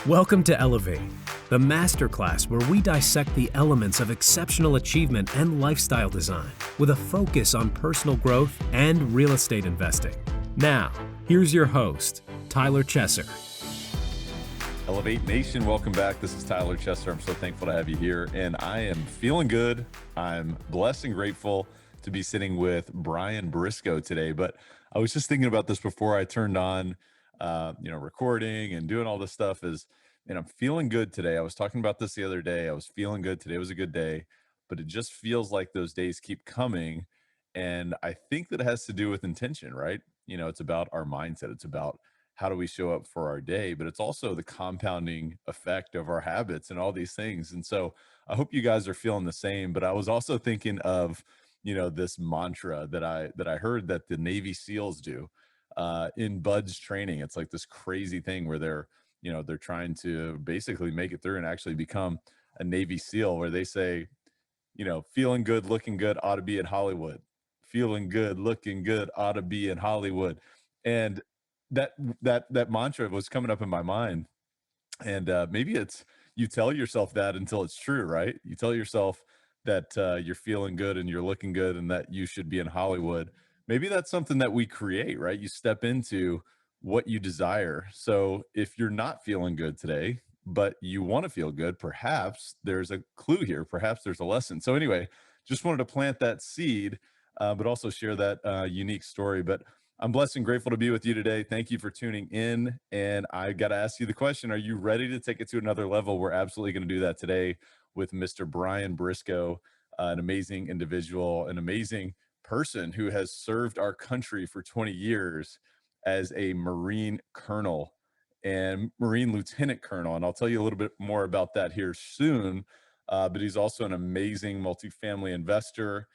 Welcome to Elevate, the masterclass where we dissect the elements of exceptional achievement and lifestyle design with a focus on personal growth and real estate investing. Now, here's your host, Tyler Chesser. Elevate Nation, welcome back. This is Tyler Chesser. I'm so thankful to have you here, and I am feeling good. I'm blessed and grateful to be sitting with Brian Briscoe today. But I was just thinking about this before I turned on, recording and doing all this stuff. And I'm feeling good today. I was talking about this the other day. I was feeling good. Today was a good day, but it just feels like those days keep coming. And I think that it has to do with intention, right? It's about our mindset. It's about how do we show up for our day, but it's also the compounding effect of our habits and all these things. And so I hope you guys are feeling the same, but I was also thinking of, this mantra that I heard that the Navy SEALs do in Bud's training. It's like this crazy thing where they're trying to basically make it through and actually become a Navy SEAL, where they say, feeling good, looking good ought to be in Hollywood. Feeling good, looking good ought to be in Hollywood. And that mantra was coming up in my mind. And maybe it's, you tell yourself that until it's true, right? You tell yourself that you're feeling good and you're looking good and that you should be in Hollywood. Maybe that's something that we create, right? You step into what you desire. So if you're not feeling good today, but you want to feel good, perhaps there's a clue here. Perhaps there's a lesson. So anyway, just wanted to plant that seed, but also share that unique story. But I'm blessed and grateful to be with you today. Thank you for tuning in. And I got to ask you the question, are you ready to take it to another level? We're absolutely going to do that today with Mr. Brian Briscoe, an amazing individual, an amazing person who has served our country for 20 years as a Marine colonel and Marine lieutenant colonel. And I'll tell you a little bit more about that here soon. But he's also an amazing multifamily investor,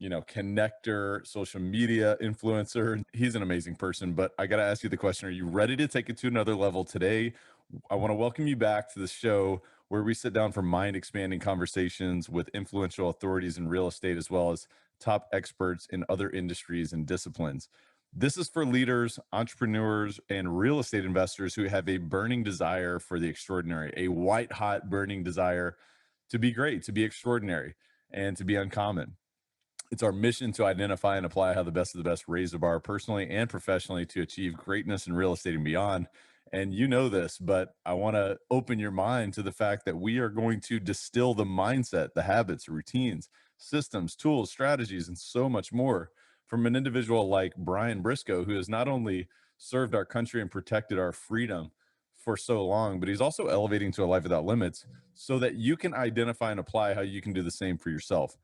connector, social media influencer. He's an amazing person, but I got to ask you the question, are you ready to take it to another level today? I want to welcome you back to the show where we sit down for mind expanding conversations with influential authorities in real estate, as well as top experts in other industries and disciplines. This is for leaders, entrepreneurs, and real estate investors who have a burning desire for the extraordinary, a white hot burning desire to be great, to be extraordinary, and to be uncommon. It's our mission to identify and apply how the best of the best raise the bar personally and professionally to achieve greatness in real estate and beyond. And you know this, but I want to open your mind to the fact that we are going to distill the mindset, the habits, routines, systems, tools, strategies, and so much more from an individual like Brian Briscoe, who has not only served our country and protected our freedom for so long, but he's also elevating to a life without limits so that you can identify and apply how you can do the same for yourself.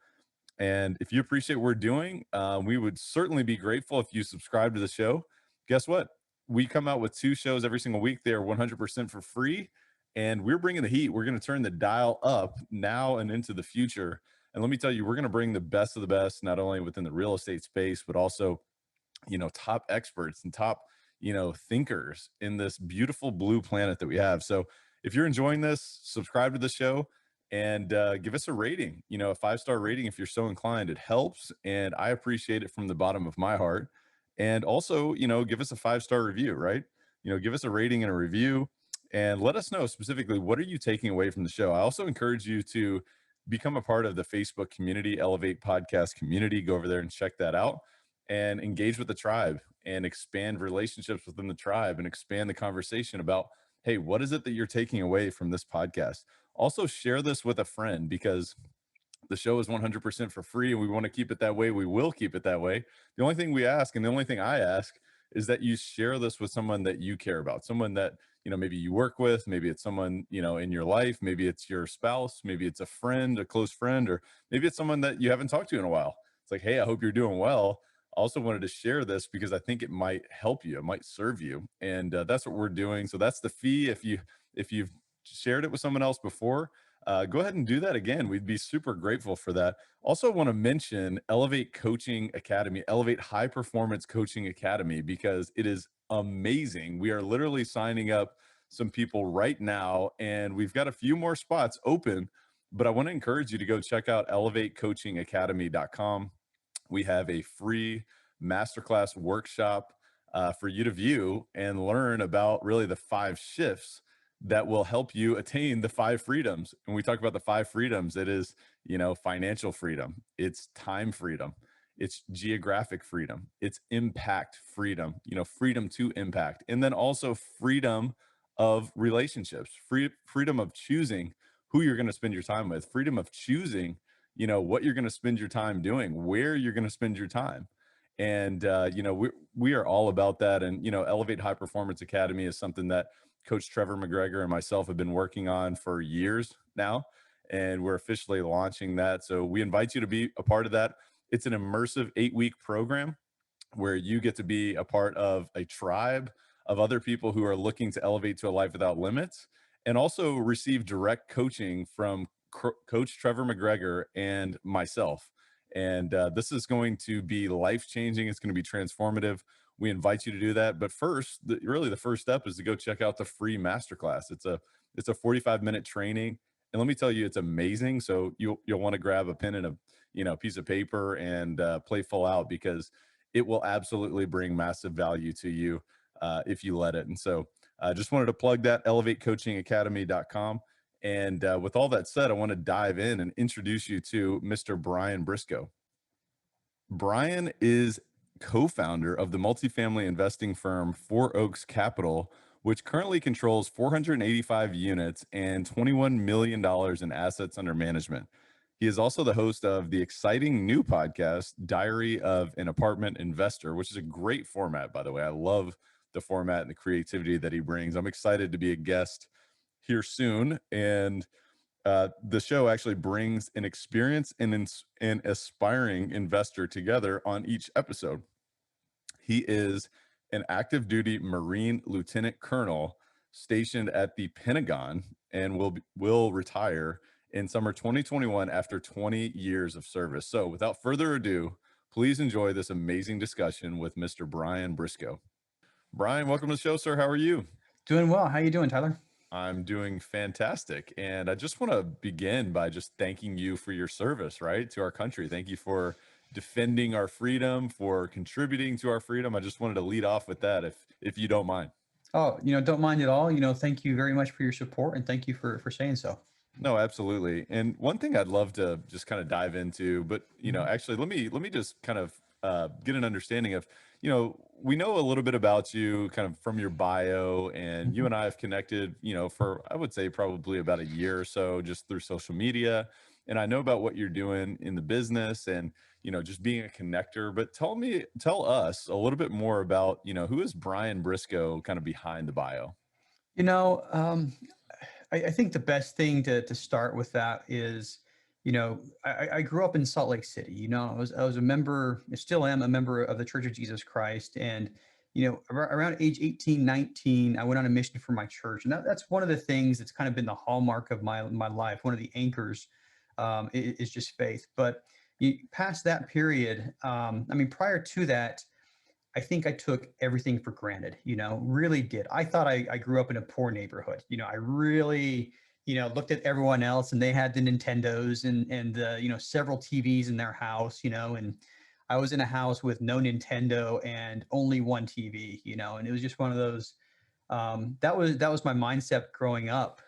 And if you appreciate what we're doing, we would certainly be grateful if you subscribe to the show. Guess what? We come out with 2 shows every single week. They are 100% for free. And we're bringing the heat. We're going to turn the dial up now and into the future. And let me tell you, we're going to bring the best of the best, not only within the real estate space, but also, top experts and top, thinkers in this beautiful blue planet that we have. So if you're enjoying this, subscribe to the show and give us a rating, a 5-star rating if you're so inclined. It helps, and I appreciate it from the bottom of my heart. And also, give us a 5-star review, right? Give us a rating and a review, and let us know specifically, what are you taking away from the show? I also encourage you to become a part of the Facebook community, Elevate Podcast community. Go over there and check that out and engage with the tribe and expand relationships within the tribe and expand the conversation about, hey, what is it that you're taking away from this podcast? Also share this with a friend, because the show is 100% for free and we want to keep it that way. We will keep it that way. The only thing we ask, and the only thing I ask, is that you share this with someone that you care about, someone that, maybe you work with, maybe it's someone, in your life, maybe it's your spouse, maybe it's a friend, a close friend, or maybe it's someone that you haven't talked to in a while. It's like, hey, I hope you're doing well. I also wanted to share this because I think it might help you, it might serve you. And that's what we're doing. So that's the fee. If you've shared it with someone else before, go ahead and do that again. We'd be super grateful for that. Also want to mention Elevate Coaching Academy, Elevate High Performance Coaching Academy, because it is amazing. We are literally signing up some people right now, and we've got a few more spots open, but I want to encourage you to go check out elevatecoachingacademy.com. We have a free masterclass workshop for you to view and learn about really the 5 shifts that will help you attain the five freedoms. When we talk about the five freedoms, it is, financial freedom, it's time freedom, it's geographic freedom, it's impact freedom, freedom to impact, and then also freedom of relationships, freedom of choosing who you're going to spend your time with, freedom of choosing, what you're going to spend your time doing, where you're going to spend your time. And we are all about that. And Elevate High Performance Academy is something that Coach Trevor McGregor and myself have been working on for years now, and we're officially launching that. So we invite you to be a part of that. It's an immersive 8-week program where you get to be a part of a tribe of other people who are looking to elevate to a life without limits, and also receive direct coaching from Coach Trevor McGregor and myself. And this is going to be life changing. It's going to be transformative. We invite you to do that. But first, really, the first step is to go check out the free masterclass. It's a 45-minute training, and let me tell you, it's amazing. So you'll want to grab a pen and a piece of paper and play full out, because it will absolutely bring massive value to you if you let it. And so I just wanted to plug that, elevatecoachingacademy.com. And with all that said, I want to dive in and introduce you to Mr. Brian Briscoe. Brian is co-founder of the multifamily investing firm Four Oaks Capital, which currently controls 485 units and $21 million in assets under management. He is also the host of the exciting new podcast, Diary of an Apartment Investor, which is a great format, by the way. I love the format and the creativity that he brings. I'm excited to be a guest here soon. And the show actually brings an experienced and an aspiring investor together on each episode. He is an active duty Marine Lieutenant Colonel stationed at the Pentagon, and will retire in summer 2021 after 20 years of service. So without further ado, please enjoy this amazing discussion with Mr. Brian Briscoe. Brian, welcome to the show, sir. How are you? Doing well. How you doing, Tyler? I'm doing fantastic. And I just want to begin by just thanking you for your service, right, to our country. Thank you for defending our freedom, for contributing to our freedom. I just wanted to lead off with that, if you don't mind. Oh, don't mind at all. Thank you very much for your support, and thank you for saying so. No, absolutely. And one thing I'd love to just kind of dive into, but actually, let me just kind of get an understanding of, we know a little bit about you kind of from your bio, and you and I have connected, for, I would say, probably about a year or so, just through social media. And I know about what you're doing in the business, and just being a connector. But tell us a little bit more about, who is Brian Briscoe, kind of behind the bio. You know, um, I think the best thing to start with that is, I grew up in Salt Lake City. I was a member, I still am a member of the Church of Jesus Christ, and around age 18, 19, I went on a mission for my church, and that's one of the things that's kind of been the hallmark of my life. One of the anchors is just faith. But past that period, prior to that, I think I took everything for granted, really did. I thought I grew up in a poor neighborhood. I really, looked at everyone else, and they had the Nintendos and several TVs in their house, and I was in a house with no Nintendo and only one TV, and it was just one of those, that was my mindset growing up,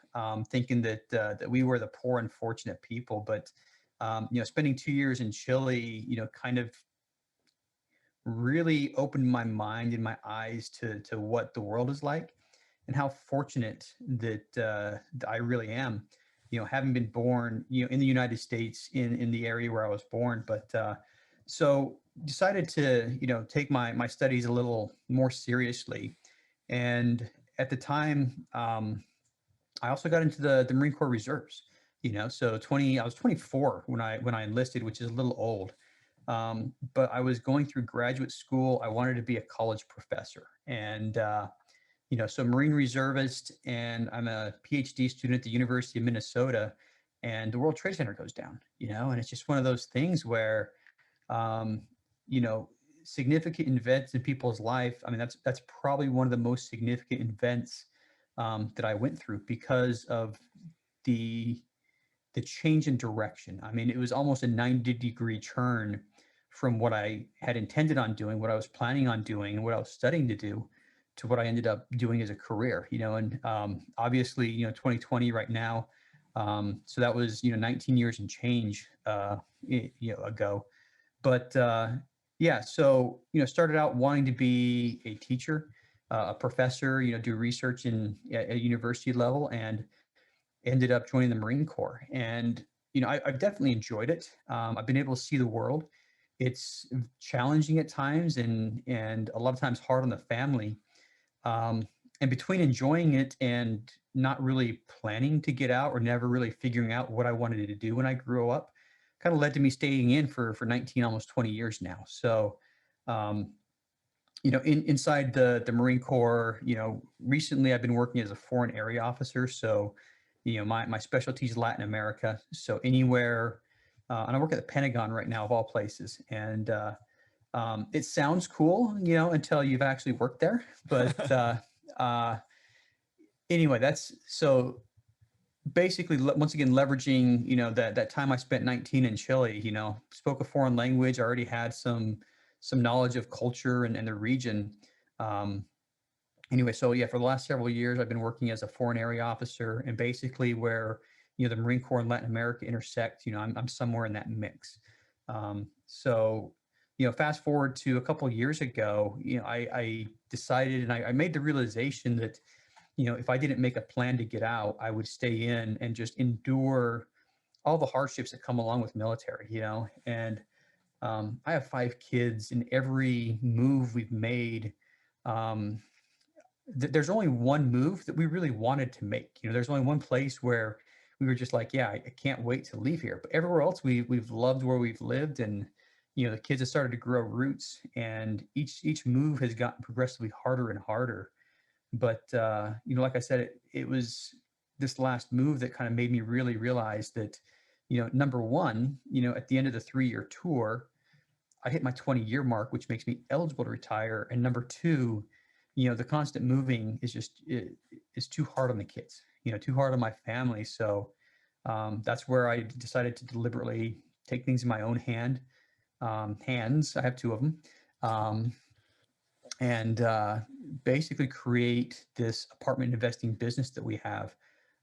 thinking that we were the poor, unfortunate people. But, spending 2 years in Chile, kind of really opened my mind and my eyes to what the world is like, and how fortunate that I really am, having been born, in the United States, in the area where I was born. But so decided to, take my studies a little more seriously. And at the time, I also got into the Marine Corps Reserves. So I was 24 when I enlisted, which is a little old. But I was going through graduate school. I wanted to be a college professor, and so Marine reservist, and I'm a PhD student at the University of Minnesota, and the World Trade Center goes down. And it's just one of those things where, um, you know, significant events in people's life. I mean, that's probably one of the most significant events that I went through, because of the the change in direction. I mean, it was almost a 90-degree turn from what I had intended on doing, what I was planning on doing, and what I was studying to do, to what I ended up doing as a career, and obviously, 2020 right now. So that was, 19 years and change, ago. But yeah, so, started out wanting to be a teacher, a professor, do research at a university level, and ended up joining the Marine Corps. And, I've definitely enjoyed it. I've been able to see the world. It's challenging at times, and a lot of times hard on the family. Um, and between enjoying it and not really planning to get out or never really figuring out what I wanted to do when I grew up, kind of led to me staying in for 19, almost 20 years now. So, um, inside the Marine Corps, recently I've been working as a foreign area officer. So, my specialty is Latin America. So anywhere, and I work at the Pentagon right now, of all places. And it sounds cool, until you've actually worked there. But uh, anyway, that's so basically once again leveraging, that time I spent 19 in Chile. Spoke a foreign language, already had some knowledge of culture and the region. Um, anyway, so yeah, for the last several years, I've been working as a foreign area officer, and basically where, the Marine Corps and Latin America intersect, I'm somewhere in that mix. So, fast forward to a couple of years ago, I decided, and I made the realization that, if I didn't make a plan to get out, I would stay in and just endure all the hardships that come along with military, and I have 5 kids, and every move we've made, um, there's only one move that we really wanted to make. There's only one place where we were just like, yeah, I can't wait to leave here. But everywhere else, we've loved where we've lived, and the kids have started to grow roots, and each move has gotten progressively harder and harder. But like I said, it was this last move that kind of made me really realize that, number one, at the end of the 3-year tour, I hit my 20-year mark, which makes me eligible to retire. And number two, the constant moving is too hard on the kids, too hard on my family. So that's where I decided to deliberately take things in my own hands. I have 2 of them. And basically create this apartment investing business that we have.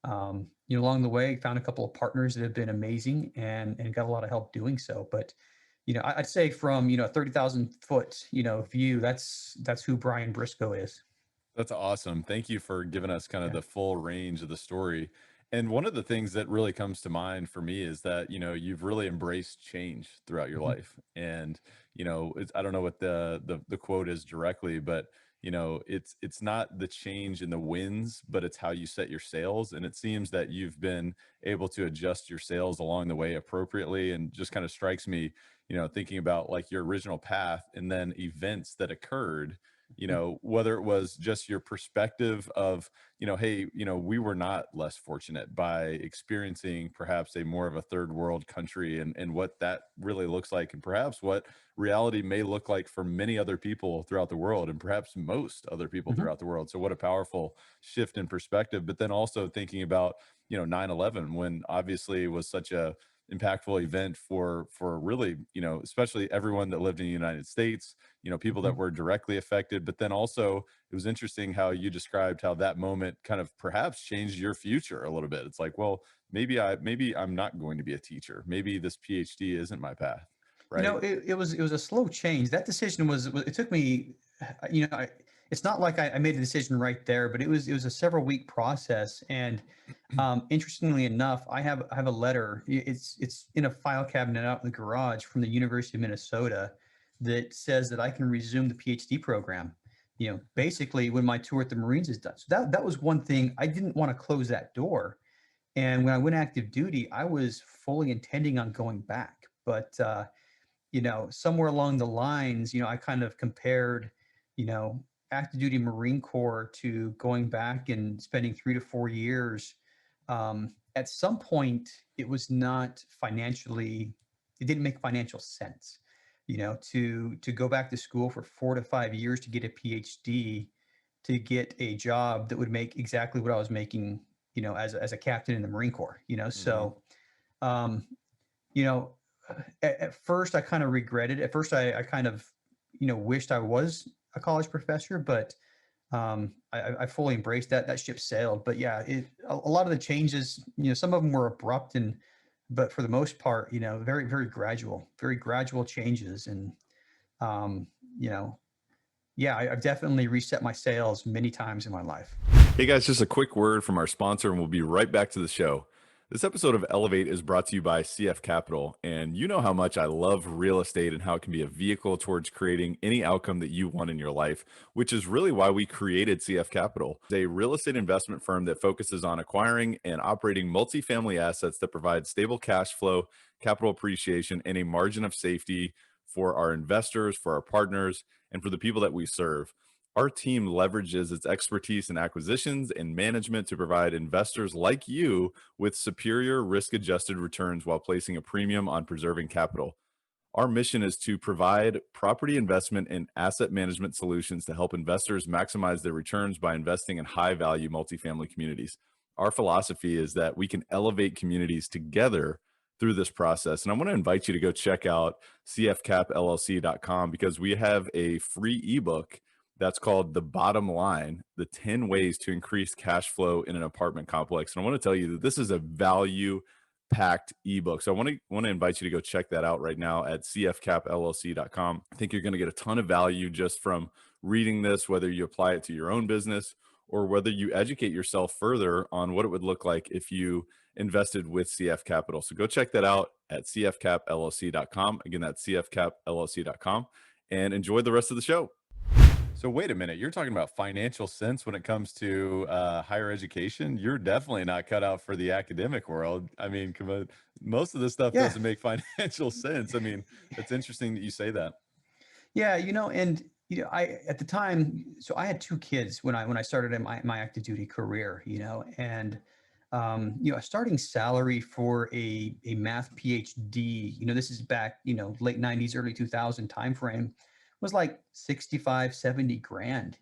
Along the way, found a couple of partners that have been amazing, and got a lot of help doing so. But I'd say from, a 30,000 foot, view, that's who Brian Briscoe is. That's awesome. Thank you for giving us kind of Yeah. the full range of the story. And one of the things that really comes to mind for me is that, you've really embraced change throughout your Mhm. life. And, I don't know what the quote is directly, but it's not the change in the winds, but it's how you set your sails. And it seems that you've been able to adjust your sails along the way appropriately, and just kind of strikes me, thinking about like your original path and then events that occurred, whether it was just your perspective of, hey, we were not less fortunate by experiencing perhaps a more of a third world country, and what that really looks like, and perhaps what reality may look like for many other people throughout the world, and perhaps most other people Mhm. throughout the world. So what a powerful shift in perspective. But then also thinking about, 9/11, when obviously was such a impactful event for really, especially everyone that lived in the United States, people that Mhm. were directly affected. But then also it was interesting how you described how that moment kind of perhaps changed your future a little bit. It's like, well, maybe I'm not going to be a teacher. Maybe this PhD isn't my path, right? It was a slow change. That decision it took me, it's not like I made the decision right there, but it was a several week process. And interestingly enough, I have a letter. It's in a file cabinet out in the garage from the University of Minnesota that says that I can resume the PhD program. Basically when my tour at the Marines is done. So that was one thing. I didn't want to close that door. And when I went active duty, I was fully intending on going back. But somewhere along the lines, I kind of compared, you know, active duty Marine Corps to going back and spending 3 to 4 years. At some point, it was not financially, it didn't make financial sense, to go back to school for 4 to 5 years to get a PhD, to get a job that would make exactly what I was making, as a captain in the Marine Corps. Hmm. So um, you know, at first I kind of regretted. At first I kind of, wished I was a college professor, but I fully embraced that. That ship sailed. But yeah, a lot of the changes, some of them were abrupt, but for the most part, very gradual changes. And, um, you know, yeah, I've definitely reset my sails many times in my life. Hey guys, just a quick word from our sponsor, and we'll be right back to the show. This episode of Elevate is brought to you by CF Capital, and you know how much I love real estate and how it can be a vehicle towards creating any outcome that you want in your life, which is really why we created CF Capital. It's a real estate investment firm that focuses on acquiring and operating multifamily assets that provide stable cash flow, capital appreciation, and a margin of safety for our investors, for our partners, and for the people that we serve. Our team leverages its expertise in acquisitions and management to provide investors like you with superior risk adjusted returns while placing a premium on preserving capital. Our mission is to provide property investment and asset management solutions to help investors maximize their returns by investing in high value multifamily communities. Our philosophy is that we can elevate communities together through this process. And I want to invite you to go check out cfcapllc.com because we have a free ebook that's called The Bottom Line, the 10 ways to increase cash flow in an apartment complex. And I want to tell you that this is a value packed ebook. So I want to invite you to go check that out right now at cfcapllc.com. I think you're going to get a ton of value just from reading this, whether you apply it to your own business or whether you educate yourself further on what it would look like if you invested with CF Capital. So go check that out at cfcapllc.com. Again, that's cfcapllc.com, and enjoy the rest of the show. So wait a minute, you're talking about financial sense when it comes to higher education. You're definitely not cut out for the academic world. I mean, come on, most of this stuff Yeah. doesn't make financial sense. I mean, it's interesting that you say that. Yeah, and I at the time, so I had two kids when I started in my active duty career, and a starting salary for a math PhD, this is back, late 90s, early 2000 timeframe, was like 65, 70 grand,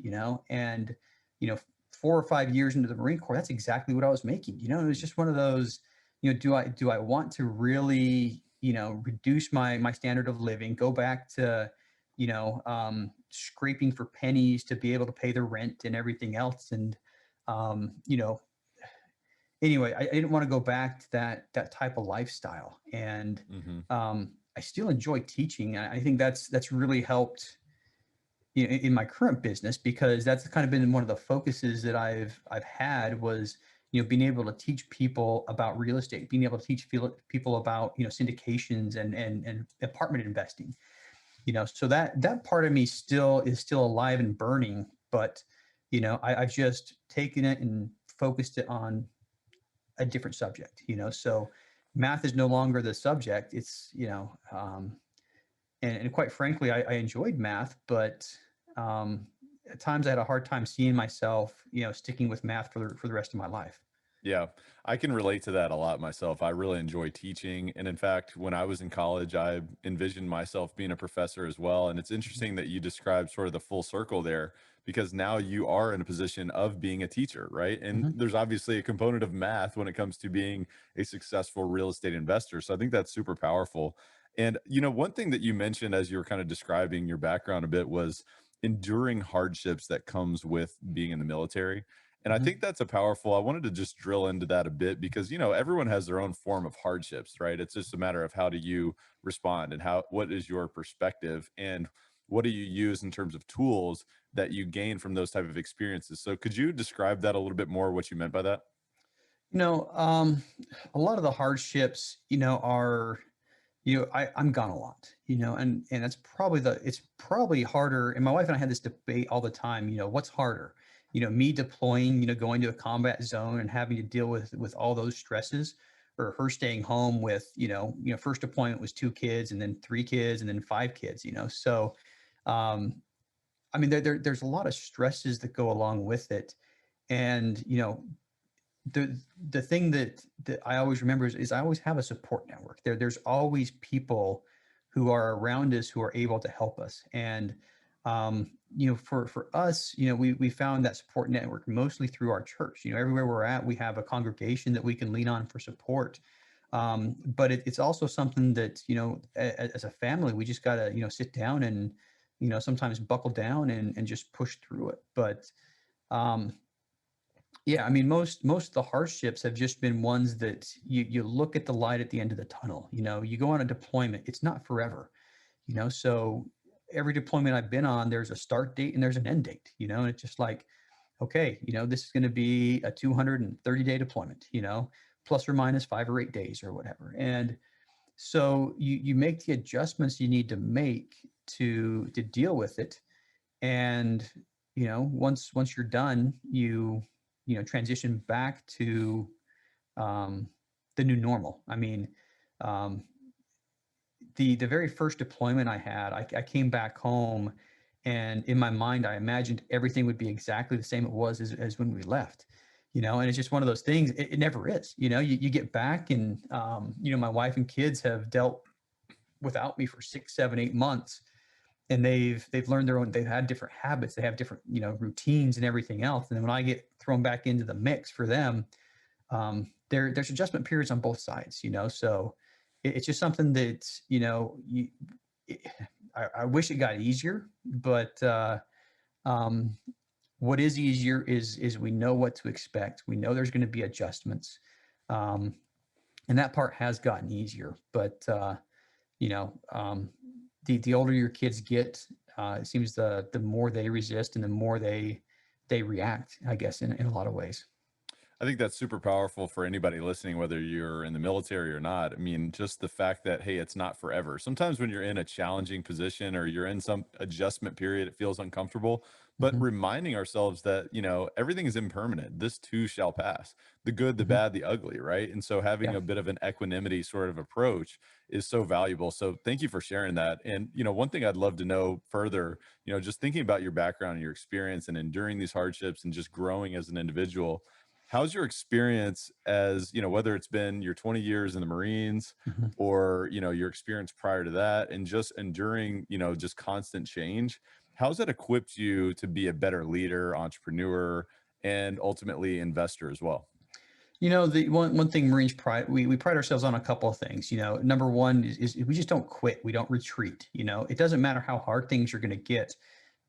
and you know, 4 or 5 years into the Marine Corps, that's exactly what I was making. It was just one of those, do I want to really, reduce my standard of living, go back to scraping for pennies to be able to pay the rent and everything else. And, um, you know, anyway, I didn't want to go back to that type of lifestyle. And Hmm. I still enjoy teaching. I think that's really helped in my current business, because that's kind of been one of the focuses that I've had was, being able to teach people about real estate, being able to teach people about, syndications and apartment investing. So that part of me is still alive and burning, but I've just taken it and focused it on a different subject. So math is no longer the subject. It's and quite frankly, I enjoyed math, but um, at times I had a hard time seeing myself sticking with math for the rest of my life. Yeah, I can relate to that a lot myself. I really enjoy teaching. And in fact, when I was in college, I envisioned myself being a professor as well. And it's interesting that you described sort of the full circle there because now you are in a position of being a teacher, right? And Mhm. there's obviously a component of math when it comes to being a successful real estate investor. So I think that's super powerful. And, one thing that you mentioned as you were kind of describing your background a bit was enduring hardships that comes with being in the military. And I Mhm. think that's a powerful. I wanted to just drill into that a bit because everyone has their own form of hardships, right? It's just a matter of how do you respond and what is your perspective and what do you use in terms of tools that you gain from those type of experiences. So could you describe that a little bit more, what you meant by that? You know, a lot of the hardships, are, I'm gone a lot, and that's probably it's probably harder. And my wife and I had this debate all the time, what's harder, me deploying, going to a combat zone and having to deal with all those stresses, or her staying home with, first deployment was two kids and then three kids and then five kids, so, um, I mean, there's a lot of stresses that go along with it. And, the thing that I always remember is I always have a support network. There's always people who are around us who are able to help us. And for us, we found that support network mostly through our church. Everywhere we're at, we have a congregation that we can lean on for support. But it's also something that as a family, we just gotta sit down and sometimes buckle down and just push through it. But Um, yeah, I mean, most of the hardships have just been ones that you look at the light at the end of the tunnel. You go on a deployment, it's not forever. So every deployment I've been on, there's a start date and there's an end date. And it's just like, okay, this is going to be a 230-day deployment. Plus or minus 5 or 8 days or whatever. And so you make the adjustments you need to make to deal with it. And once you're done, you transition back to um, the new normal. I mean, um, the very first deployment I had, I came back home, and in my mind, I imagined everything would be exactly the same it was as when we left. And it's just one of those things. It never is. You get back, and my wife and kids have dealt without me for 6, 7, 8 months, and they've learned their own. They've had different habits. They have different routines and everything else. And then when I get thrown back into the mix for them, there's adjustment periods on both sides. So it's just something that it, I wish it got easier, but um, what is easier is we know what to expect. We know there's going to be adjustments, um, and that part has gotten easier. But you know, the older your kids get, it seems the more they resist and the more they react, I guess, in a lot of ways. I think that's super powerful for anybody listening, whether you're in the military or not. I mean, just the fact that, hey, it's not forever. Sometimes when you're in a challenging position or you're in some adjustment period, it feels uncomfortable. But Hmm. reminding ourselves that, everything is impermanent. This too shall pass, the good, the Hmm. bad, the ugly, right? And so having Yeah. a bit of an equanimity sort of approach is so valuable. So thank you for sharing that. And, one thing I'd love to know further, just thinking about your background and your experience and enduring these hardships and just growing as an individual. How's your experience as, whether it's been your 20 years in the Marines Hmm. or, your experience prior to that and just enduring, just constant change? How's that equipped you to be a better leader, entrepreneur, and ultimately investor as well? The one thing Marines pride we pride ourselves on a couple of things. Number one is we just don't quit. We don't retreat. It doesn't matter how hard things are going to get.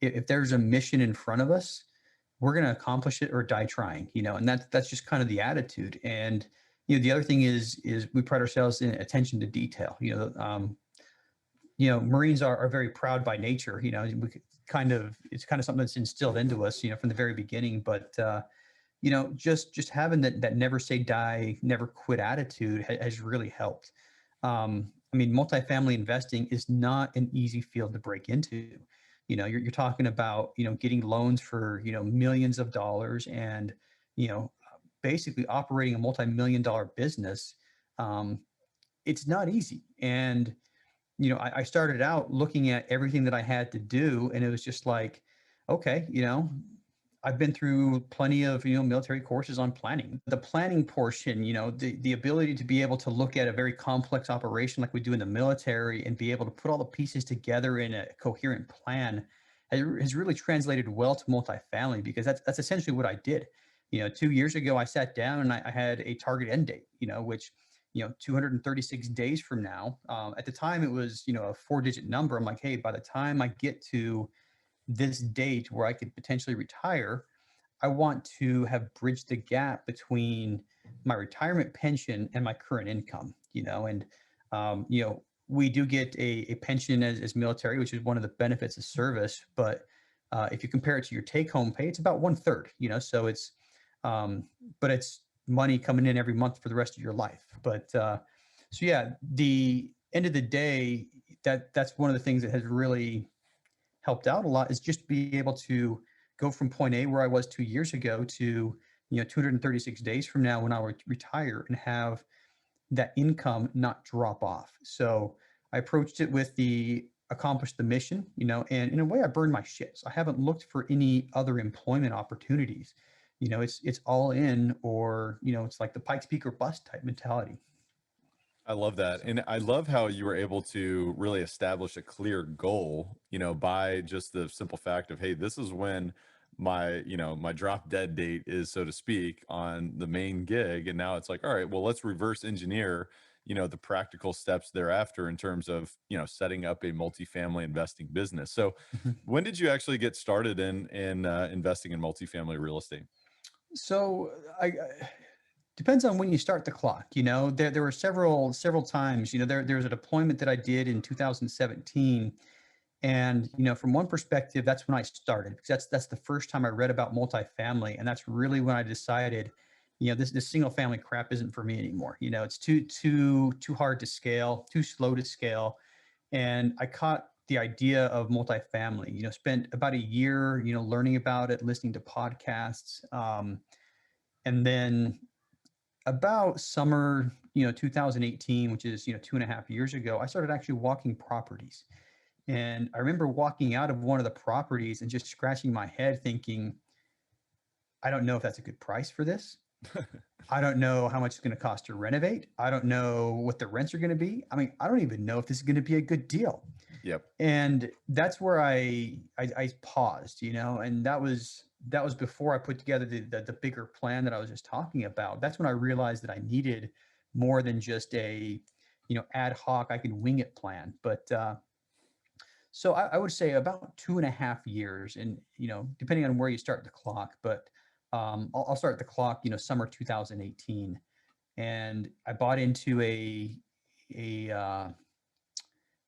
If there's a mission in front of us, we're going to accomplish it or die trying. And that's just kind of the attitude. And the other thing is we pride ourselves in attention to detail. Marines are very proud by nature. It's kind of something that's instilled into us, from the very beginning. But just having that never say die, never quit attitude has really helped. I mean, multifamily investing is not an easy field to break into. You're talking about getting loans for millions of dollars, and basically operating a multi-million-dollar business. Um, it's not easy, and I started out looking at everything that I had to do, and it was just like, okay, I've been through plenty of, military courses on planning. The planning portion, the ability to be able to look at a very complex operation like we do in the military and be able to put all the pieces together in a coherent plan has really translated well to multifamily, because that's essentially what I did. 2 years ago, I sat down and I had a target end date, which 236 days from now. At the time, it was a 4-digit number. I'm like, hey, by the time I get to this date where I could potentially retire, I want to have bridged the gap between my retirement pension and my current income. And we do get a pension as military, which is one of the benefits of service. But if you compare it to your take home pay, it's about one third. So um, but it's money coming in every month for the rest of your life. But so yeah, the end of the day, that's one of the things that has really helped out a lot, is just be able to go from point A, where I was 2 years ago, to 236 days from now when I would retire, and have that income not drop off. So I approached it with the accomplish the mission, and in a way I burned my ships. I haven't looked for any other employment opportunities. It's all in, or it's like the Pikes Peak or bust type mentality. I love that. So. And I love how you were able to really establish a clear goal, by just the simple fact of, hey, this is when my drop dead date is, so to speak, on the main gig. And now it's like, all right, well, let's reverse engineer, the practical steps thereafter in terms of, setting up a multifamily investing business. So when did you actually get started in investing in multifamily real estate? So I depends on when you start the clock. There were several times. There was a deployment that I did in 2017, and from one perspective, that's when I started, because that's the first time I read about multifamily, and that's really when I decided, this single family crap isn't for me anymore. It's too hard to scale, too slow to scale, and I caught the idea of multifamily. Spent about a year, learning about it, listening to podcasts, and then about summer, 2018, which is 2.5 years ago, I started actually walking properties. And I remember walking out of one of the properties and just scratching my head thinking, I don't know if that's a good price for this. I don't know how much it's going to cost to renovate. I don't know what the rents are going to be. I mean, I don't even know if this is going to be a good deal. Yep. And that's where I paused, and that was before I put together the bigger plan that I was just talking about. That's when I realized that I needed more than just a, ad hoc, I can wing it plan. But so I would say about 2.5 years, and depending on where you start the clock, but I'll start the clock, summer 2018, and I bought into a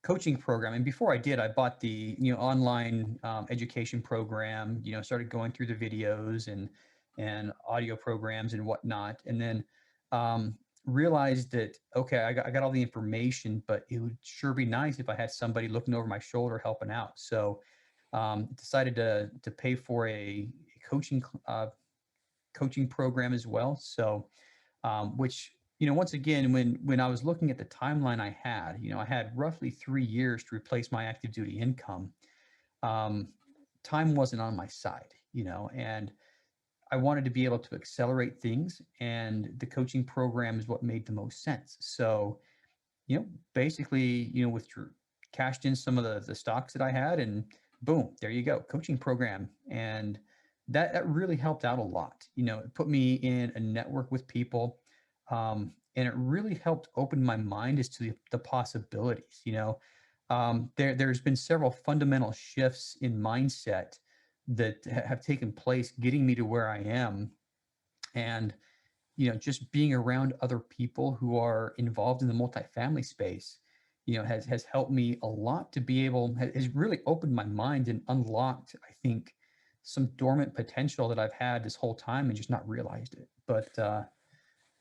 coaching program. And before I did, I bought the online education program. Started going through the videos and audio programs and whatnot, and then realized that, okay, I got all the information, but it would sure be nice if I had somebody looking over my shoulder helping out. So decided to pay for a coaching program as well. So which, once again, when I was looking at the timeline I had roughly 3 years to replace my active duty income. Um, Time wasn't on my side, and I wanted to be able to accelerate things, and the coaching program is what made the most sense. So, basically, withdrew, cashed in some of the stocks that I had, and boom, there you go, coaching program. And that really helped out a lot. It put me in a network with people, and it really helped open my mind as to the possibilities. There's been several fundamental shifts in mindset that have taken place, getting me to where I am. And just being around other people who are involved in the multifamily space, has helped me a lot to be able, has really opened my mind and unlocked, I think, some dormant potential that I've had this whole time and just not realized it. But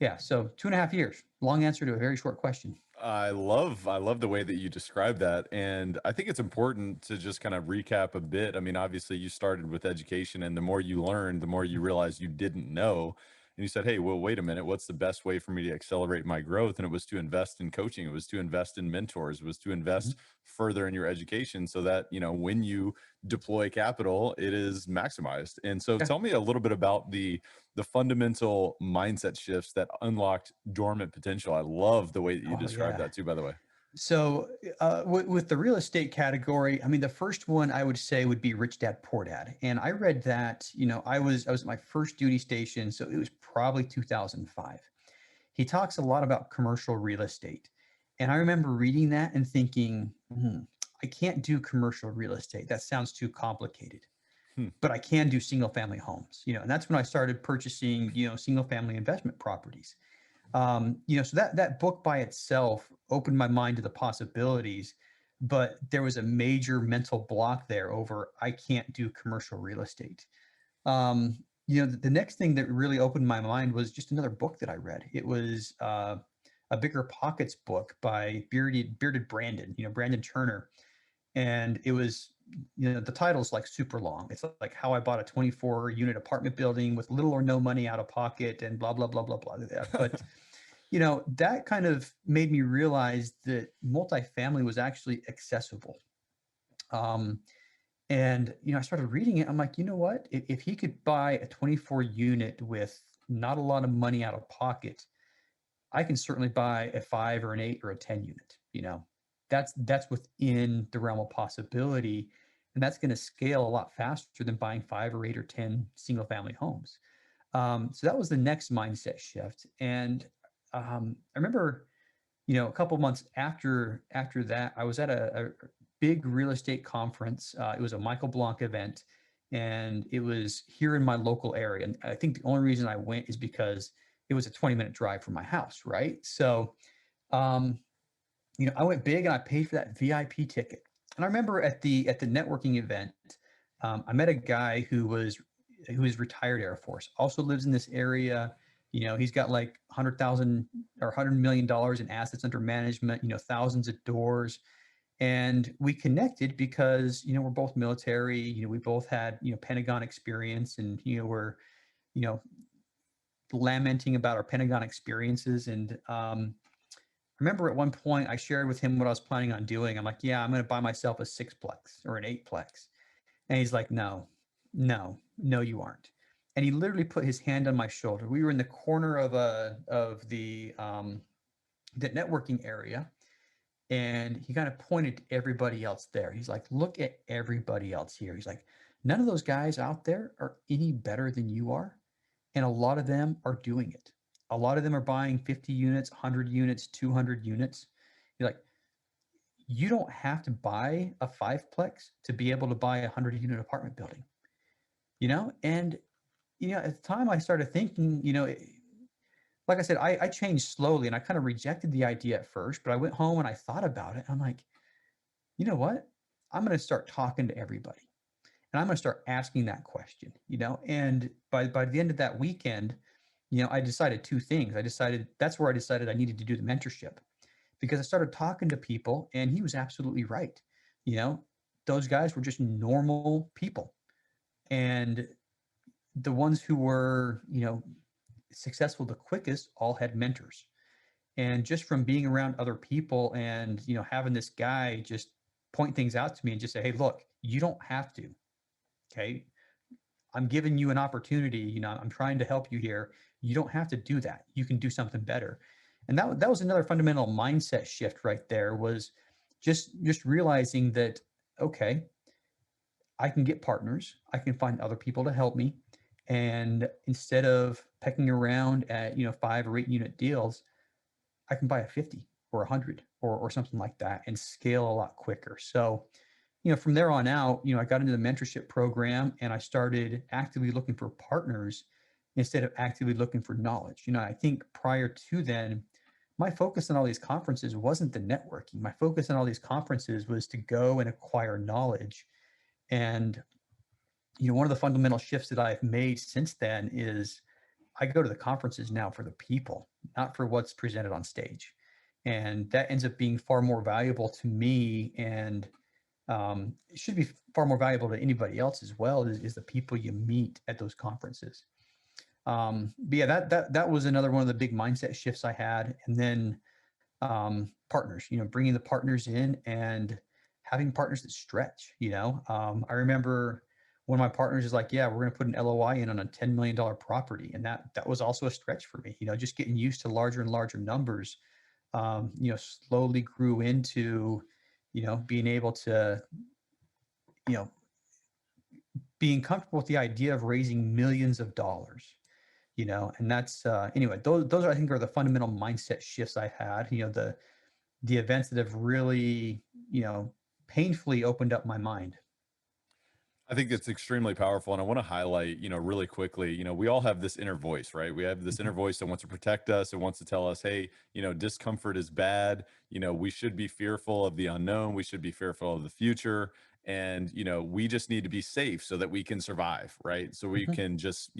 yeah, so 2.5 years, long answer to a very short question. I love the way that you describe that. And I think it's important to just kind of recap a bit. I mean, obviously you started with education, and the more you learned, the more you realize you didn't know. And you said, hey, well, wait a minute, what's the best way for me to accelerate my growth? And it was to invest in coaching, it was to invest in mentors, it was to Mhm. invest further in your education so that, when you deploy capital, it is maximized. And so Yeah. tell me a little bit about the fundamental mindset shifts that unlocked dormant potential. I love the way that you Oh described yeah. that too, by the way. So, with the real estate category, I mean, the first one I would say would be Rich Dad Poor Dad, and I read that. I was at my first duty station, so it was probably 2005. He talks a lot about commercial real estate, and I remember reading that and thinking, I can't do commercial real estate. That sounds too complicated. Hmm. But I can do single family homes. And that's when I started purchasing, single family investment properties. So that book by itself opened my mind to the possibilities, but there was a major mental block there over, I can't do commercial real estate. The next thing that really opened my mind was just another book that I read. It was a Bigger Pockets book by bearded Brandon, Brandon Turner, and it was, the title's like super long. It's like how I bought a 24 unit apartment building with little or no money out of pocket, and blah blah blah blah blah. But that kind of made me realize that multifamily was actually accessible. Um, and I started reading it. I'm like, you know what? If he could buy a 24 unit with not a lot of money out of pocket, I can certainly buy a 5 or an 8 or a 10 unit. That's within the realm of possibility, and that's going to scale a lot faster than buying 5 or 8 or 10 single family homes. So that was the next mindset shift. And I remember A couple months after that, I was at a big real estate conference. It was a Michael Blanc event, and it was here in my local area. And I think the only reason I went is because it was a 20-minute drive from my house, right? So, um, I went big and I paid for that VIP ticket. And I remember at the networking event, I met a guy who is retired Air Force, also lives in this area. He's got like 100,000 or $100 million in assets under management, thousands of doors. And we connected because, we're both military, we both had, Pentagon experience, and, we're, you know, lamenting about our Pentagon experiences. And I remember at one point I shared with him what I was planning on doing. I'm like, yeah, I'm going to buy myself a sixplex or an eightplex. And he's like, no, no, no, you aren't. And he literally put his hand on my shoulder. We were in the corner of the networking area, and he kind of pointed to everybody else there. He's like, look at everybody else here. He's like, none of those guys out there are any better than you are. And a lot of them are doing it. A lot of them are buying 50 units, 100 units, 200 units. You're like, you don't have to buy a fiveplex to be able to buy a 100-unit apartment building, And, at the time I started thinking, like I said, I changed slowly, and I kind of rejected the idea at first, but I went home and I thought about it. I'm like, you know what? I'm going to start talking to everybody, and I'm going to start asking that question, and by the end of that weekend, I decided two things. That's where I decided I needed to do the mentorship, because I started talking to people, and he was absolutely right. You know, those guys were just normal people. And the ones who were, successful the quickest all had mentors. And just from being around other people and, having this guy just point things out to me and just say, hey, look, you don't have to. Okay. I'm giving you an opportunity. I'm trying to help you here. You don't have to do that. You can do something better. And that was another fundamental mindset shift right there, was just realizing that, okay, I can get partners. I can find other people to help me. And instead of pecking around at, 5 or 8 unit deals, I can buy a 50 or 100 or something like that and scale a lot quicker. So, from there on out, I got into the mentorship program, and I started actively looking for partners instead of actively looking for knowledge. I think prior to then, my focus on all these conferences wasn't the networking. My focus on all these conferences was to go and acquire knowledge. And, one of the fundamental shifts that I've made since then is I go to the conferences now for the people, not for what's presented on stage. And that ends up being far more valuable to me, and it should be far more valuable to anybody else as well, is the people you meet at those conferences. But yeah, that was another one of the big mindset shifts I had. And then partners, bringing the partners in and having partners that stretch. I remember one of my partners is like, yeah, we're going to put an LOI in on a $10 million property. And that was also a stretch for me, just getting used to larger and larger numbers, slowly grew into, being able to, you know, being comfortable with the idea of raising millions of dollars, and that's, anyway, those I think are the fundamental mindset shifts I had, the events that have really, painfully opened up my mind. I think it's extremely powerful. And I want to highlight, really quickly, we all have this inner voice, right? We have this inner Mhm. voice that wants to protect us. It wants to tell us, hey, discomfort is bad. We should be fearful of the unknown. We should be fearful of the future. And, we just need to be safe so that we can survive, right? So we Mhm. can just,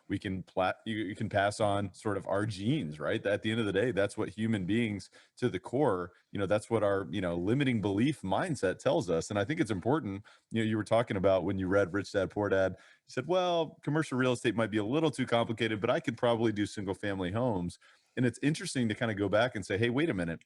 we can you can pass on sort of our genes, right? At the end of the day, that's what human beings to the core, that's what our, limiting belief mindset tells us. And I think it's important, you were talking about when you read Rich Dad Poor Dad, you said, well, commercial real estate might be a little too complicated, but I could probably do single family homes. And it's interesting to kind of go back and say, hey, wait a minute,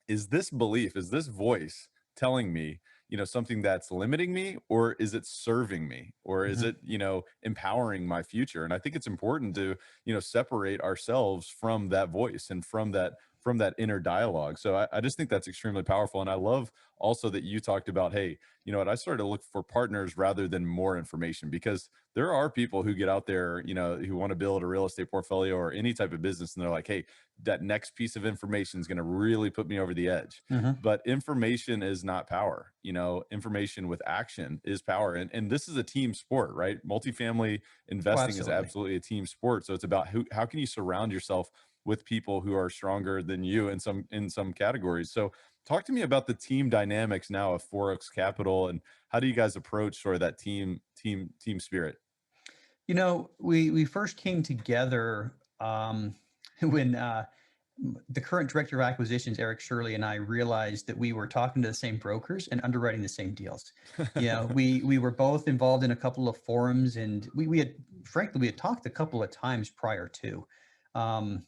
is this belief, is this voice telling me, something that's limiting me, or is it serving me, or is Mhm. it, empowering my future? And I think it's important to, separate ourselves from that voice and from that from that inner dialogue. So I just think that's extremely powerful. And I love also that you talked about, hey, you know what, I started to look for partners rather than more information, because there are people who get out there, you know, who want to build a real estate portfolio or any type of business. And they're like, hey, that next piece of information is going to really put me over the edge. Hmm. But information is not power. You know, information with action is power. And this is a team sport, right? Multifamily Oh, investing is absolutely. absolutely a team sport. So it's about how can you surround yourself with people who are stronger than you in some categories. So talk to me about the team dynamics now of Four Oaks Capital, and how do you guys approach sort of that team spirit? We first came together when the current director of acquisitions, Eric Shirley, and I realized that we were talking to the same brokers and underwriting the same deals. We were both involved in a couple of forums, and we had, frankly, we had talked a couple of times prior to. Um,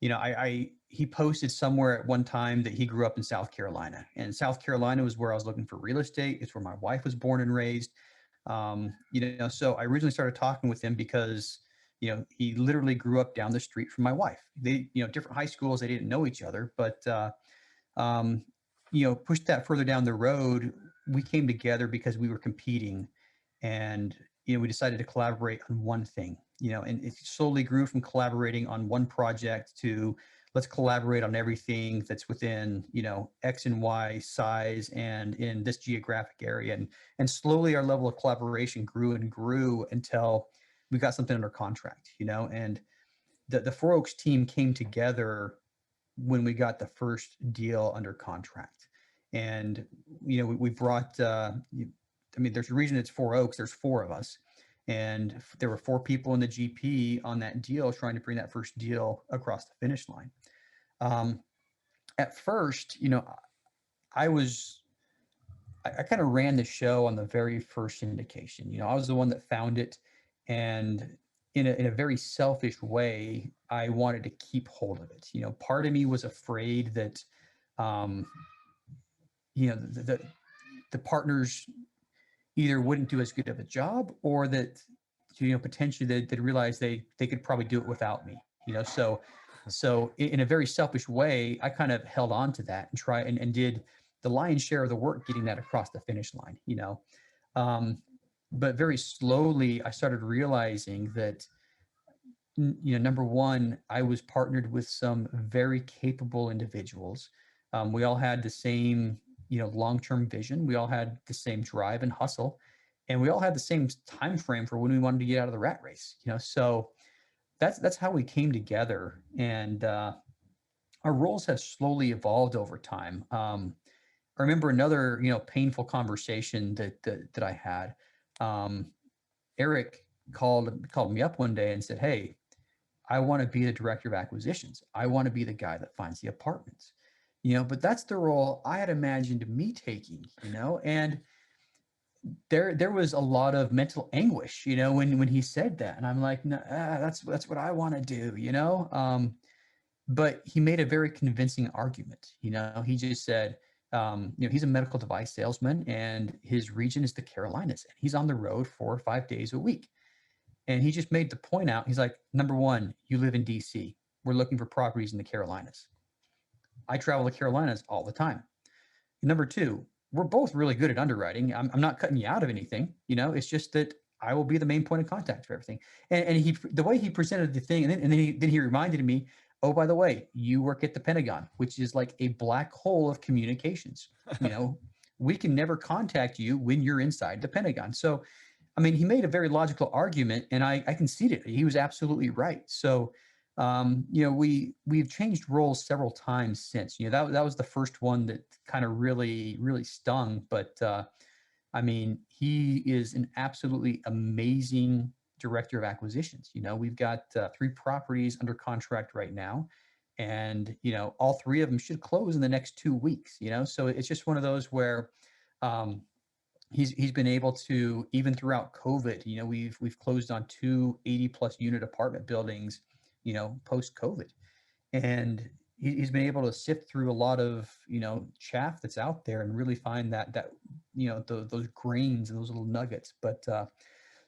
I he posted somewhere at one time that he grew up in South Carolina, and South Carolina was where I was looking for real estate. It's where my wife was born and raised. So I originally started talking with him because, he literally grew up down the street from my wife. They, different high schools, they didn't know each other, but, um, pushed that further down the road. We came together because we were competing, and, we decided to collaborate on one thing, and it slowly grew from collaborating on one project to let's collaborate on everything that's within, X and Y size and in this geographic area. And slowly our level of collaboration grew and grew until we got something under contract, and the Four Oaks team came together when we got the first deal under contract. And, we brought, there's a reason it's Four Oaks, there's four of us. And there were four people in the GP on that deal trying to bring that first deal across the finish line. Um, at first, I was I kind of ran the show on the very first syndication. I was the one that found it, and in a very selfish way, I wanted to keep hold of it. Part of me was afraid that, um, the partners either wouldn't do as good of a job, or that, potentially they'd realize they could probably do it without me. So in a very selfish way, I kind of held on to that and try and did the lion's share of the work getting that across the finish line. Um, but very slowly I started realizing that, number one, I was partnered with some very capable individuals. We all had the same, long-term vision. We all had the same drive and hustle, and we all had the same time frame for when we wanted to get out of the rat race. So that's how we came together, and our roles have slowly evolved over time. I remember another, painful conversation that I had. Um, Eric called me up one day and said, "Hey, I want to be the director of acquisitions. I want to be the guy that finds the apartments." But that's the role I had imagined me taking. And there was a lot of mental anguish, when he said that, and I'm like, no, that's what I want to do. But he made a very convincing argument. He just said, he's a medical device salesman, and his region is the Carolinas, and he's on the road 4 or 5 days a week. And he just made the point out. He's like, number one, you live in DC. We're looking for properties in the Carolinas. I travel the Carolinas all the time. Number two, we're both really good at underwriting. I'm not cutting you out of anything. It's just that I will be the main point of contact for everything. And the way he presented the thing, and then he reminded me, oh, by the way, you work at the Pentagon, which is like a black hole of communications. We can never contact you when you're inside the Pentagon. So, he made a very logical argument, and I conceded. He was absolutely right. So, we've changed roles several times since. That was the first one that kind of really really stung. But he is an absolutely amazing director of acquisitions. We've got 3 properties under contract right now, and all 3 of them should close in the next 2 weeks. So it's just one of those where, um, he's been able to, even throughout COVID, we've closed on 2 80+ unit apartment buildings, post COVID, and he's been able to sift through a lot of, chaff that's out there and really find that those grains and those little nuggets. But so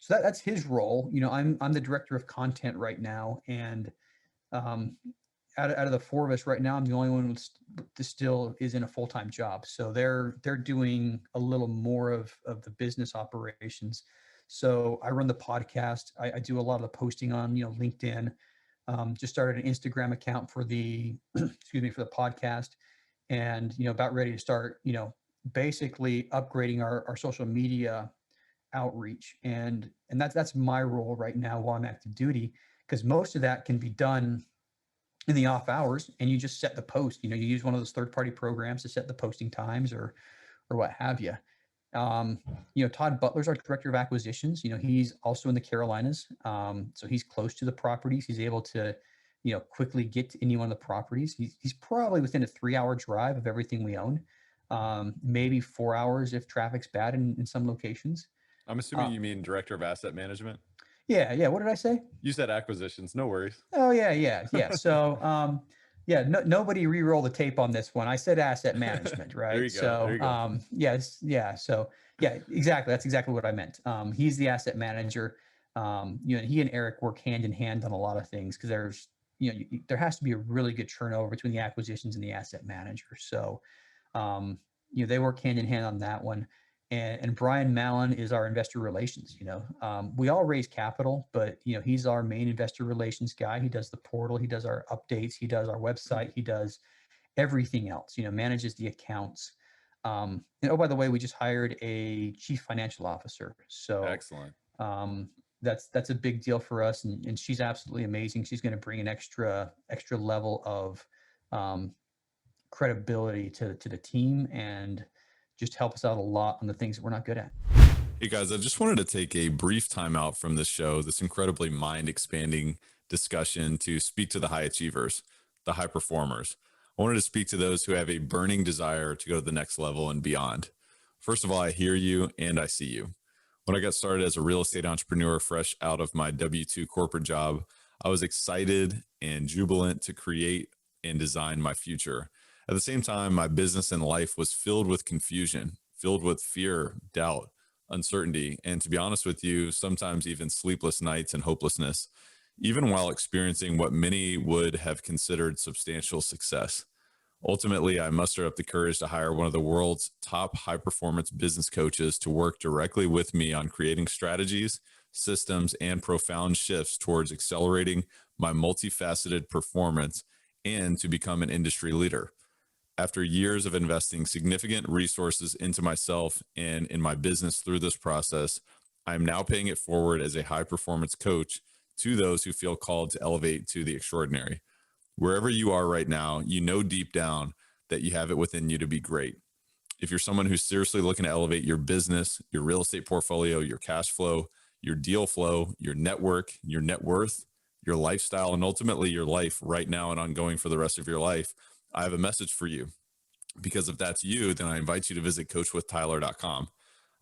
that's his role. I'm the director of content right now, and um, out of the four of us right now, I'm the only one that still is in a full-time job. So they're doing a little more of the business operations. So I run the podcast. I do a lot of the posting on, LinkedIn. Just started an Instagram account for the excuse me, for the podcast, and about ready to start, basically upgrading our social media outreach. And that's my role right now while I'm active duty, because most of that can be done in the off hours, and you just set the post. You use one of those third party programs to set the posting times or what have you. um, Todd Butler's our director of acquisitions. He's also in the Carolinas, so he's close to the properties. He's able to quickly get to any one of the properties. He's probably within a 3-hour drive of everything we own, maybe 4 hours if traffic's bad in some locations. I'm assuming you mean director of asset management. Yeah, what did I say? You said acquisitions. No worries. Oh yeah. So yeah, nobody re-roll the tape on this one. I said asset management, right? There you go. There you go. Yes, yeah. So yeah, exactly. That's exactly what I meant. He's the asset manager. He and Eric work hand in hand on a lot of things, because there's there has to be a really good turnover between the acquisitions and the asset manager. So they work hand in hand on that one. And Brian Mallon is our investor relations. We all raise capital, but he's our main investor relations guy. He does the portal, he does our updates, he does our website, he does everything else. Manages the accounts. And oh, by the way, we just hired a chief financial officer. So excellent. That's a big deal for us, and she's absolutely amazing. She's going to bring an extra level of credibility to the team, and just help us out a lot on the things that we're not good at. Hey guys, I just wanted to take a brief time out from this show, this incredibly mind expanding discussion, to speak to the high achievers, the high performers. I wanted to speak to those who have a burning desire to go to the next level and beyond. First of all, I hear you and I see you. When I got started as a real estate entrepreneur, fresh out of my W-2 corporate job, I was excited and jubilant to create and design my future. At the same time, my business and life was filled with confusion, filled with fear, doubt, uncertainty, and to be honest with you, sometimes even sleepless nights and hopelessness, even while experiencing what many would have considered substantial success. Ultimately, I mustered up the courage to hire one of the world's top high-performance business coaches to work directly with me on creating strategies, systems, and profound shifts towards accelerating my multifaceted performance and to become an industry leader. After years of investing significant resources into myself and in my business through this process, I am now paying it forward as a high-performance coach to those who feel called to elevate to the extraordinary. Wherever you are right now, you know deep down that you have it within you to be great. If you're someone who's seriously looking to elevate your business, your real estate portfolio, your cash flow, your deal flow, your network, your net worth, your lifestyle, and ultimately your life right now and ongoing for the rest of your life, I have a message for you. Because if that's you, then I invite you to visit coachwithtyler.com.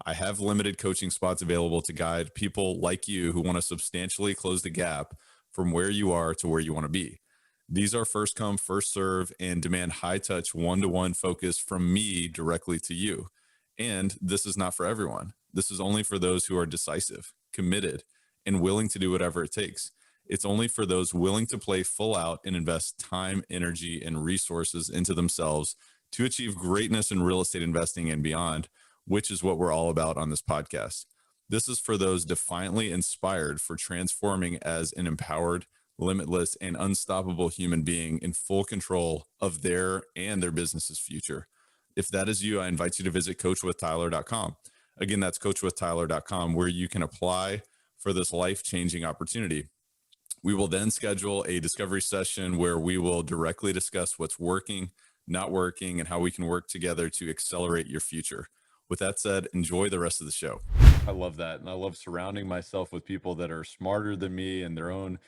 I have limited coaching spots available to guide people like you who want to substantially close the gap from where you are to where you want to be. These are first come, first serve, and demand high touch, one-to-one focus from me directly to you. And this is not for everyone. This is only for those who are decisive, committed, and willing to do whatever it takes. It's only for those willing to play full out and invest time, energy, and resources into themselves to achieve greatness in real estate investing and beyond, which is what we're all about on this podcast. This is for those defiantly inspired for transforming as an empowered, limitless, and unstoppable human being in full control of their and their business's future. If that is you, I invite you to visit coachwithtyler.com. Again, that's coachwithtyler.com, where you can apply for this life-changing opportunity. We will then schedule a discovery session where we will directly discuss what's working, not working, and how we can work together to accelerate your future. With that said, enjoy the rest of the show. I love that. And I love surrounding myself with people that are smarter than me in their own,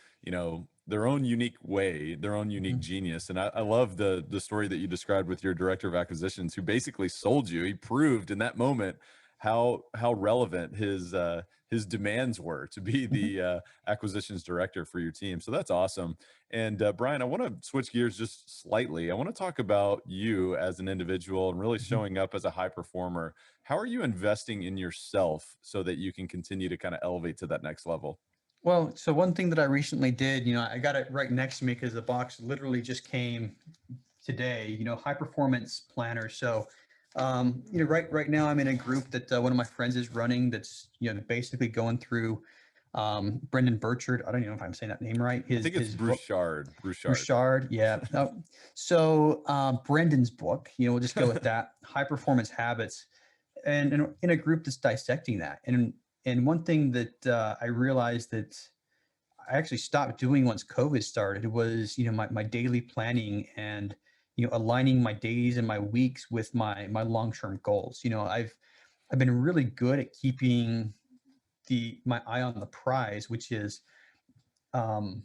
their own unique way, their own unique genius. And I love the story that you described with your director of acquisitions, who basically sold you. He proved in that moment how relevant his demands were to be the acquisitions director for your team. So that's awesome. And Brian, I want to switch gears just slightly. I want to talk about you as an individual and really showing up as a high performer. How are you investing in yourself so that you can continue to kind of elevate to that next level? Well, so one thing that I recently did, I got it right next to me because the box literally just came today, high performance planner. So, right now I'm in a group that one of my friends is running that's, basically going through Brendan Burchard. I don't even know if I'm saying that name right. I think it's His book, Brouchard. Brouchard. Bouchard. Yeah. So Brendan's book, we'll just go with that. High Performance Habits, and in a group that's dissecting that. And one thing that I realized that I actually stopped doing once COVID started was, my daily planning and, aligning my days and my weeks with my long-term goals. I've been really good at keeping my eye on the prize, which is um,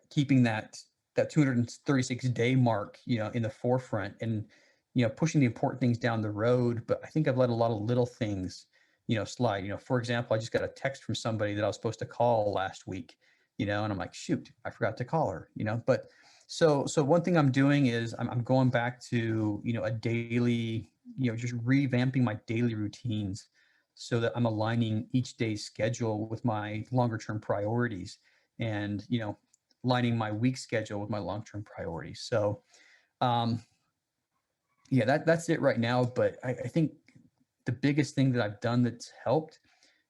keeping that 236-day mark, in the forefront, and pushing the important things down the road. But I think I've let a lot of little things, slide. For example, I just got a text from somebody that I was supposed to call last week, and I'm like, shoot, I forgot to call her. But so one thing I'm doing is I'm going back to, a daily, just revamping my daily routines so that I'm aligning each day's schedule with my longer term priorities, and lining my week schedule with my long-term priorities. So, um, yeah, that's it right now. But I think the biggest thing that I've done that's helped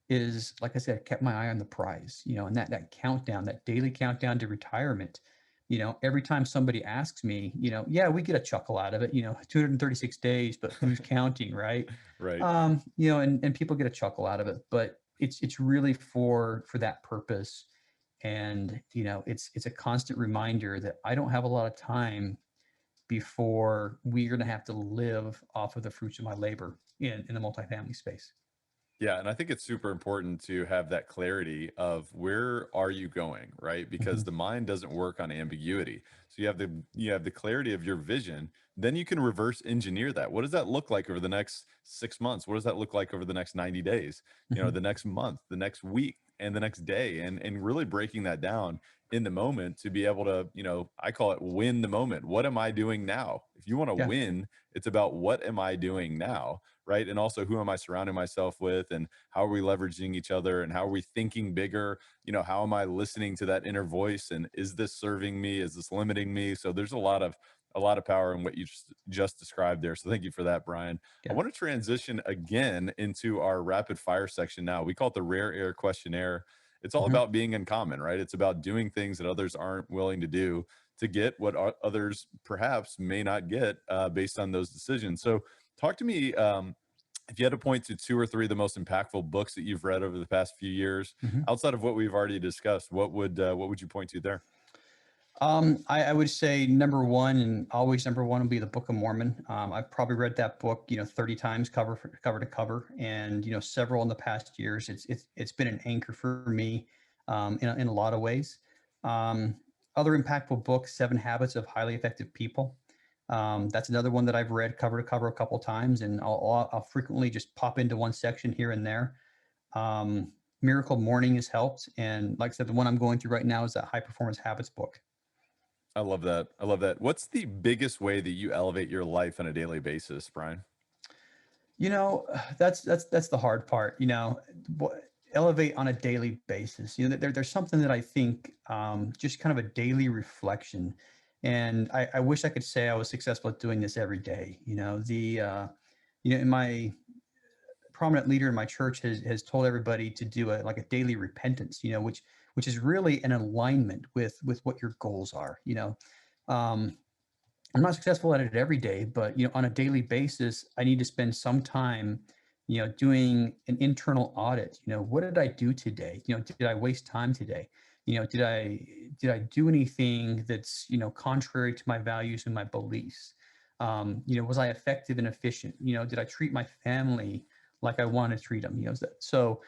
is, like I said, I kept my eye on the prize, and that countdown, that daily countdown to retirement. Every time somebody asks me, yeah, we get a chuckle out of it, 236 days, but who's counting, right? Right. And people get a chuckle out of it, but it's really for that purpose. And it's a constant reminder that I don't have a lot of time before we're going to have to live off of the fruits of my labor in the multifamily space. Yeah, and I think it's super important to have that clarity of where are you going, right? Because Mhm. the mind doesn't work on ambiguity. So you have the clarity of your vision, then you can reverse engineer that. What does that look like over the next 6 months? What does that look like over the next 90 days? Mhm. The next month, the next week, and the next day, and really breaking that down in the moment to be able to, I call it win the moment. What am I doing now? If you want to Yeah. win, it's about what am I doing now, right? And also, who am I surrounding myself with, and how are we leveraging each other, and how are we thinking bigger? How am I listening to that inner voice, and is this serving me? Is this limiting me? So there's a lot of power in what you just described there. So thank you for that, Brian. I Yeah. want to transition again into our rapid fire section now. We call it the rare air questionnaire. It's all Mhm. about being uncommon, right? It's about doing things that others aren't willing to do to get what others perhaps may not get based on those decisions. So talk to me, if you had to point to two or three of the most impactful books that you've read over the past few years, Mhm. outside of what we've already discussed, what would you point to there? I would say number one, and always number one, will be the Book of Mormon. I've probably read that book, 30 times cover to cover, and several in the past years. It's been an anchor for me, in a lot of ways. Um, Other impactful books, Seven Habits of Highly Effective People. That's another one that I've read cover to cover a couple of times, and I'll frequently just pop into one section here and there. Miracle Morning has helped, and like I said, the one I'm going through right now is that High Performance Habits book. I love that. I love that. What's the biggest way that you elevate your life on a daily basis, Brian? You know, that's the hard part. Elevate on a daily basis. There's something that I think, just kind of a daily reflection, and I wish I could say I was successful at doing this every day. In my prominent leader in my church has told everybody to do a daily repentance. Which is really an alignment with what your goals are. Um, I'm not successful at it every day, but on a daily basis, I need to spend some time, doing an internal audit. What did I do today? Did I waste time today? Did I do anything that's contrary to my values and my beliefs? Was I effective and efficient? Did I treat my family like I want to treat them? So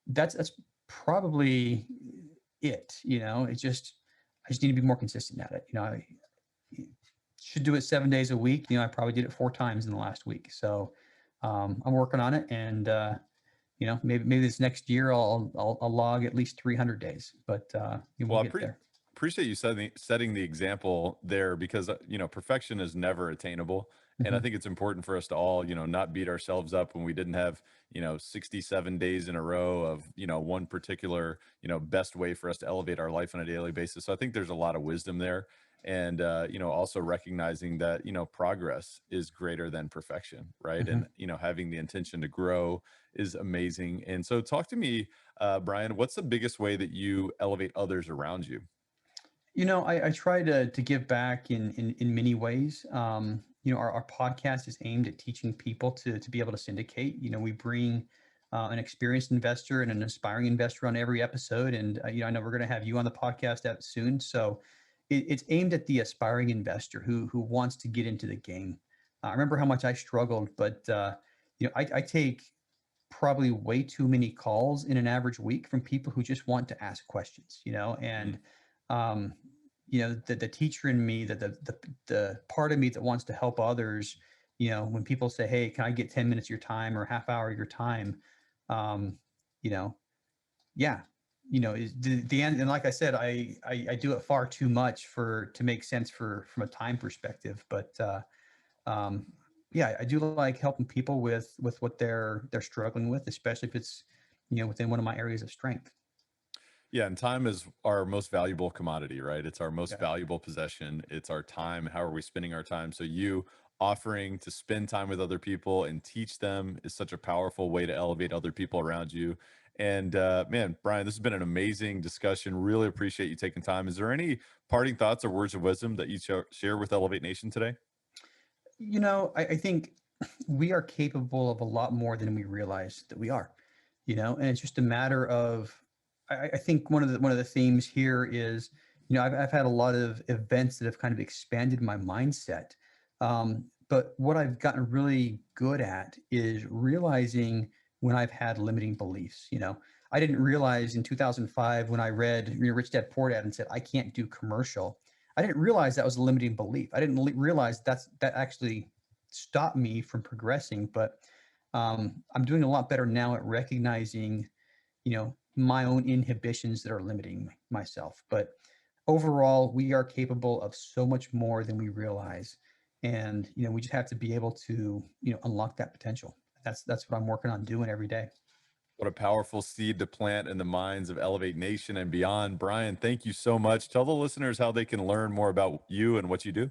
that's probably it. I just need to be more consistent at it. I should do it 7 days a week. I probably did it 4 times in the last week. So I'm working on it, and maybe this next year I'll log at least 300 days, but we'll Well, I get there. appreciate you setting the example there because perfection is never attainable. And I Mhm. think it's important for us to all, not beat ourselves up when we didn't have, 67 days in a row of, one particular, best way for us to elevate our life on a daily basis. So I think there's a lot of wisdom there. And, also recognizing that, progress is greater than perfection, right? And, Mhm. having the intention to grow is amazing. And so talk to me, Brian, what's the biggest way that you elevate others around you? I try to give back in many ways. Our podcast is aimed at teaching people to be able to syndicate. We bring an experienced investor and an aspiring investor on every episode, and I know we're going to have you on the podcast soon. So it's aimed at the aspiring investor who wants to get into the game. I remember how much I struggled, but I take probably way too many calls in an average week from people who just want to ask questions, Mm. and um, the teacher in me, the part of me that wants to help others, when people say, "Hey, can I get 10 minutes of your time or a half hour of your time?" Um, you know, yeah, is the end. And like I said, I do it far too much to make sense from a time perspective, but um, yeah, I do like helping people with what they're struggling with, especially if it's within one of my areas of strength. Yeah, and time is our most valuable commodity, right? It's our most Yeah. valuable possession. It's our time. How are we spending our time? So you offering to spend time with other people and teach them is such a powerful way to elevate other people around you. And man, Brian, this has been an amazing discussion. Really appreciate you taking time. Is there any parting thoughts or words of wisdom that you share with Elevate Nation today? I think we are capable of a lot more than we realize that we are, and it's just a matter of, I think one of the themes here is, I've had a lot of events that have kind of expanded my mindset. But what I've gotten really good at is realizing when I've had limiting beliefs. I didn't realize in 2005 when I read Rich Dad Poor Dad and said, I can't do commercial. I didn't realize that was a limiting belief. I didn't realize that actually stopped me from progressing. But I'm doing a lot better now at recognizing, my own inhibitions that are limiting myself. But overall, we are capable of so much more than we realize, and we just have to be able to unlock that potential. That's what I'm working on doing every day. What a powerful seed to plant in the minds of Elevate Nation and beyond. Brian, thank you so much. Tell the listeners how they can learn more about you and what you do.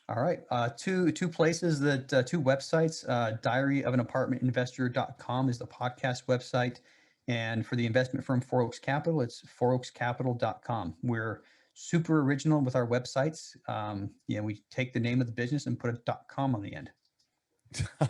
All right. Two places two websites. DiaryofanApartmentInvestor.com is the podcast website. And for the investment firm Four Oaks Capital, it's fouroakscapital.com. We're super original with our websites. We take the name of the business and put a .com on the end.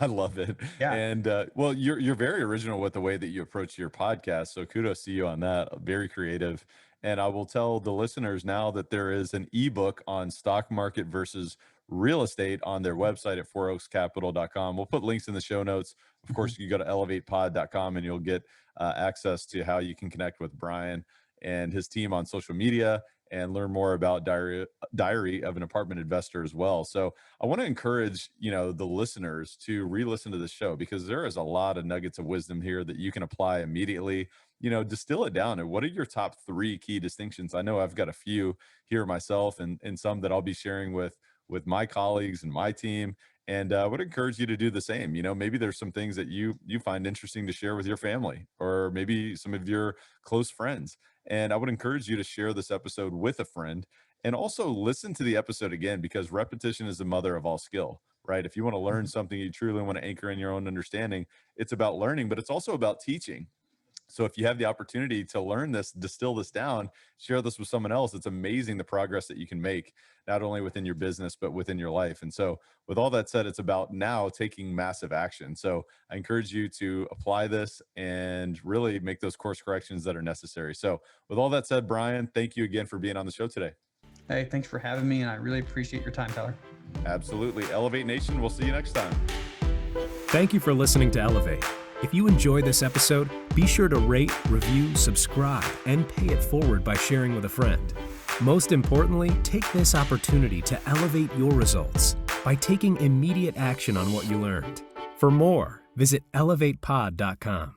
I love it. Yeah. And well, you're very original with the way that you approach your podcast. So kudos to you on that. Very creative. And I will tell the listeners now that there is an ebook on stock market versus real estate on their website at fouroakscapital.com. We'll put links in the show notes. Of Mhm. course, you can go to elevatepod.com and you'll get access to how you can connect with Brian and his team on social media and learn more about Diary of an Apartment Investor as well. So I want to encourage, the listeners to re-listen to the show because there is a lot of nuggets of wisdom here that you can apply immediately. Distill it down. And what are your top three key distinctions? I know I've got a few here myself and some that I'll be sharing with my colleagues and my team. And I would encourage you to do the same. Maybe there's some things that you find interesting to share with your family or maybe some of your close friends. And I would encourage you to share this episode with a friend and also listen to the episode again because repetition is the mother of all skill, right? If you want to learn Mhm. something, you truly want to anchor in your own understanding, it's about learning, but it's also about teaching. So if you have the opportunity to learn this, distill this down, share this with someone else, it's amazing the progress that you can make, not only within your business, but within your life. And so with all that said, it's about now taking massive action. So I encourage you to apply this and really make those course corrections that are necessary. So with all that said, Brian, thank you again for being on the show today. Hey, thanks for having me, and I really appreciate your time, Tyler. Absolutely. Elevate Nation. We'll see you next time. Thank you for listening to Elevate. If you enjoyed this episode, be sure to rate, review, subscribe, and pay it forward by sharing with a friend. Most importantly, take this opportunity to elevate your results by taking immediate action on what you learned. For more, visit elevatepod.com.